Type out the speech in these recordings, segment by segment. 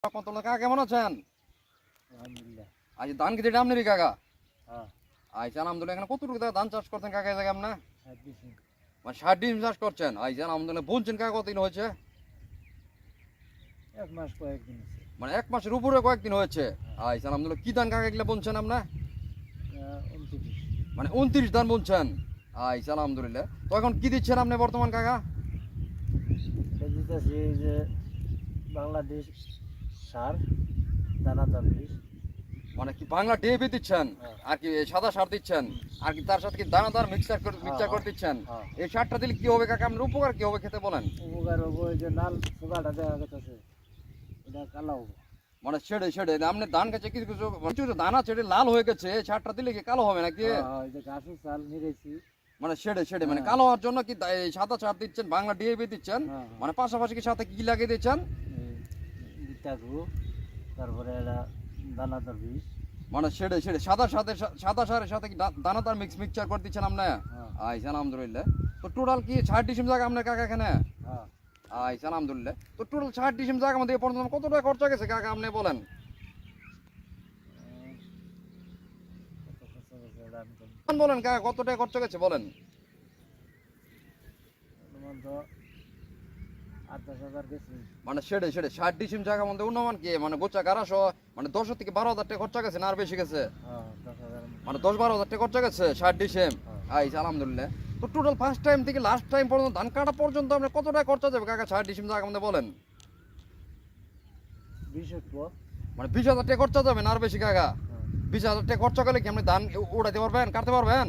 কাকা কেমন আছেন? আলহামদুলিল্লাহ। আজ ধান কেটে দাম নেবি কাকা? হ্যাঁ, আইসা আলহামদুলিল্লাহ। এখানে কতটুকু ধান চাষ করছেন কাকা এই জায়গায় আপনি? 26 মানে 60 চাষ করছেন। আইসা আলহামদুলিল্লাহ। বুনছেন কাকা কতদিন হয়েছে? এক মাস কয়েকদিন আছে। মানে 1 মাসের উপরে কয়েকদিন হয়েছে। আইসা আলহামদুলিল্লাহ। কি ধান কাকা এগুলো বুনছেন আপনি? 29 মানে 29 ধান বুনছেন। আইসা আলহামদুলিল্লাহ। তো এখন কি দিচ্ছেন আপনি বর্তমান কাকা? দিতেছি এই যে বাংলাদেশ সার দানাদার বীজ। মানে কি বাংলা ডিএপি দিচ্ছেন হ্যাঁ। আর কি সাদা সার দিচ্ছেন আর কি তার সাথে কি দানাদার মিক্সচার করে দিচ্ছেন? হ্যাঁ। এই সারটা দিলে কি হবে কাকা? আপনার উপকার কি হবে খেতে বলেন? উপকার হবো এই যে লাল সুগাটা দেখা গেছে এটা কালো হবো। মানে ছেড়ে আপনি ধান গাছে কিছু কিছু কিছু কিছু দানা ছেড়ে লাল হয়ে গেছে, এই সারটা দিলে কি কালো হবে নাকি? এই যে ঘাসের চাল নিরেছি। মানে ছেড়ে মানে হ্যাঁ। কালো হওয়ার জন্য কি এই সাদা সার দিচ্ছেন, বাংলা ডিএপি দিচ্ছেন, হ্যাঁ। মানে পাশাপাশি কি সাথে কি লাগিয়ে দিচ্ছেন? বিটাগু তারপরে এটা দানাদার বীজ। মানে ছেড়ে সাদা সারের সাথে কি দানাদার মিক্সচার করে দিচ্ছেন আপনি? হ্যাঁ। আইসা আলহামদুলিল্লাহ। তো টোটাল কি 60 জায়গা আপনার কাকা এখানে? হ্যাঁ, আইসা আলহামদুলিল্লাহ। তো টোটাল 60 জায়গা মধ্যে এ পর্যন্ত কত টাকা খরচা গেছে কাকা আপনি বলেন? কত খরচা হয়েছে এটা আমি তো বলেন কাকা কত টাকা খরচা গেছে বলেন? অনুমান তো 28,000 গেছে। মানে ছেড়ে 60 জায়গার মধ্যে অনুমান কি মানে গোচা গাড়া সহ মানে 10 থেকে 12,000 টাকা খরচা গেছে না আর বেশি গেছে? হ্যাঁ, 10,000 মানে 10-12,000 টাকা খরচা গেছে 60 আইসা আলহামদুলিল্লাহ। তো টোটাল ফার্স্ট টাইম থেকে লাস্ট টাইম পর্যন্ত ধান কাটা পর্যন্ত আপনার কত টাকা খরচা যাবে কাকা 60 জায়গার মধ্যে বলেন? 20 উঠবো। মানে 20,000 টাকা খরচা যাবে না আর বেশি কাকা? হ্যাঁ। 20,000 টাকা খরচা করলে কি আপনি ধান উড়াতে পারবেন, কাটতে পারবেন?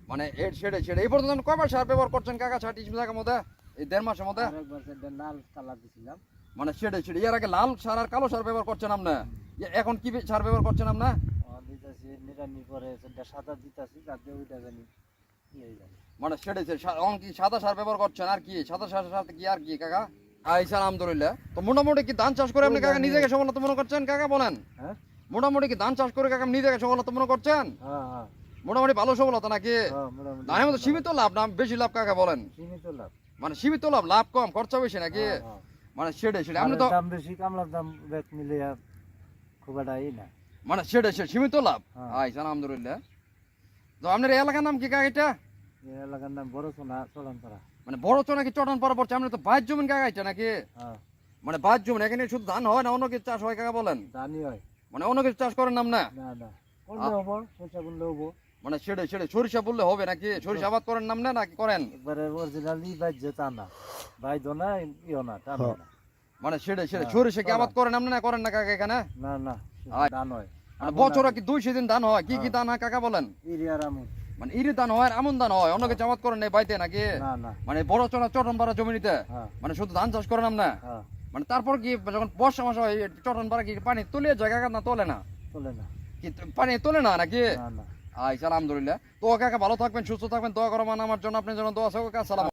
মানে ছেড়ে এই পর্যন্ত আপনি কয়বার সার ব্যবহার করছেন কাকা 60 জায়গার মধ্যে এই 1.5 মাসের মধ্যে? আরেকবার সেটা লাল কালার দিছিলাম। মানে ছেড়ে এর আগে লাল সার আর কালো সার ব্যবহার করছেন আপনি, এখন কি সার ব্যবহার করছেন আপনি? দিতেছি নিরানি পরে সেটা সাদা দিতেছি যাতে ওইটা জানি ইয়ে জানি। মানে ছেড়ে এখন কি সাদা সার ব্যবহার করছেন আর কি সাদা সারের সাথে কি আর কি কাকা? আইসা আলহামদুলিল্লাহ। তো মোটামুটি কি ধান চাষ করে আপনি কাকা নিজেকে সফলতা মনে করছেন কাকা বলেন? হ্যাঁ, মোটামুটি কি ধান চাষ করে কাকা নিজেকে সফলতা মনে করছেন? হ্যাঁ, হ্যাঁ, মোটামুটি ভালো সফলতা নাকি? হ্যাঁ, মোটামুটি ধানের মধ্যে সীমিত লাভ না বেশি লাভ কাকা বলেন? সীমিত লাভ। মানে সীমিত লাভ কম খরচা বেশি নাকি? হ্যাঁ, হ্যাঁ। মানে ছেড়ে আপনি তো সারের দাম বেশি কামলার দাম বেক মিলে খুব একটা ই না। মানে ছেড়ে সীমিত লাভ। হ্যাঁ। আইসা আলহামদুলিল্লাহ। তো আপনার এই এলাকার নাম কি কাকা এটা? এই এলাকার নাম বড় সোনা চলনপাড়া। মানে বড় চো নাকি চটন পাড়া পড়ছে? আপনি তো বাইর জমিন কাকা এটা নাকি? হ্যাঁ, মানে বাইর জমিন এখানে শুধু ধান হয় না অন্য কিছু চাষ হয় কাকা বলেন? জানি হয়। মানে অন্য কিছু চাষ করেন নাম না? না না করলে হবো, পয়সা করলে হবো। মানে ছেড়ে সরিষা বললে হবে নাকি? সরিষা আবাদ করেন নাম না নাকি করেন? একবারে অরিজিনালি বাইজ তা না, বাইজ না ইও না তা না। মানে ছেড়ে হ্যাঁ, সরিষা কি করেন। আবাদ করেন নাম না করেন না কাকা এখানে? না না আয়। ধান হয়। মানে বছরে কি 2 সিজন ধান হয়? কি ধান হয় কাকা বলেন? ইরিয়ার আমন। মানে ইরি ধান হয় আর আমন ধান হয়, অন্য কিছু আবাদ করেন নাই বাইতে নাকি? না না। মানে বড় চটন পাড়া জমিতে হ্যাঁ, মানে শুধু ধান চাষ করেন নাম না? হ্যাঁ, মানে তারপর কি যখন বর্ষা মাস হয় চটন পাড়া কি পানি তুলে যায় কাকা না তোলে না? চলে না। কি পানি তোলে না নাকি? না না। আইসা আলহামদুলিল্লাহ। তো কাকা ভালো থাকবেন, সুস্থ থাকবেন, দোয়া করবেন আমার জন্য, আপনার জন্য দোয়া আছে কাকা। সালাম।